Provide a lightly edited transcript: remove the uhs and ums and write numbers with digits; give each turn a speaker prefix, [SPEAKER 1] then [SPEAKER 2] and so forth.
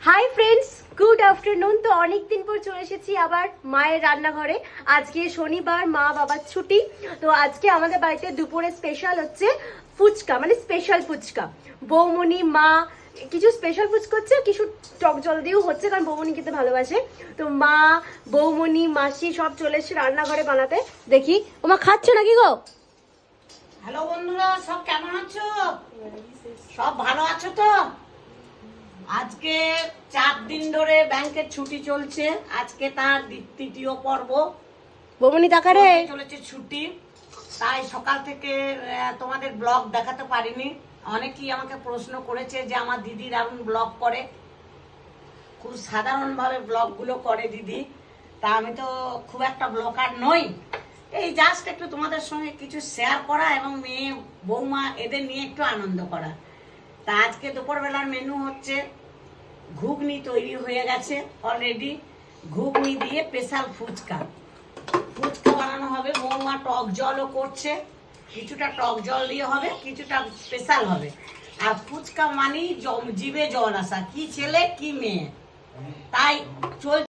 [SPEAKER 1] Hi friends, good afternoon. তো অনেকদিন পর চলে এসেছি আবার মায়ের রান্নাঘরে। আজকে শনিবার, মা বাবার ছুটি। তো আজকে আমাদের বাড়িতে দুপুরে স্পেশাল হচ্ছে ফুচকা, মানে স্পেশাল ফুচকা। বৌমনি মা কিছু স্পেশাল ফুচকা হচ্ছে, কিছু টক জল দিয়েও হচ্ছে, কারণ বৌমনি খেতে ভালোবাসে। তো মা, বৌমনি, মাসি সব চলে এসেছে রান্নাঘরে বানাতে। দেখি ওমা খাচ্ছ নাকি গো?
[SPEAKER 2] হ্যালো বন্ধুরা, সব কেমন আছো? সব ভালো আছো তো? আজকে 4 দিন ধরে ব্যাংকের ছুটি চলছে, আজকে তার তৃতীয় পর্ব।
[SPEAKER 1] বৌমনি তাকারে
[SPEAKER 2] চলেছে ছুটি, তাই সকাল থেকে তোমাদের ব্লগ দেখাতে পারিনি। অনেকেই আমাকে প্রশ্ন করেছে যে আমার দিদি দারুণ ব্লগ করে, খুব সাধারণভাবে ব্লগগুলো করে দিদি। তা আমি তো খুব একটা ব্লগার নই, এই জাস্ট একটু তোমাদের সঙ্গে কিছু শেয়ার করা এবং মেয়ে বৌমা এদের নিয়ে একটু আনন্দ করা। তা আজকে দুপুরবেলার মেনু হচ্ছে ঘুগনি তৈরি হয়ে গেছে অলরেডি। ঘুগনি দিয়ে স্পেশাল ফুচকা ফুচকা বানানো হবে। বৌমা টক জলও করছে, কিছুটা টক জল দিয়ে হবে, কিছুটা স্পেশাল হবে। আর ফুচকা মানেই জিভে জল আসা, কি ছেলে কি মেয়ে, তাই চল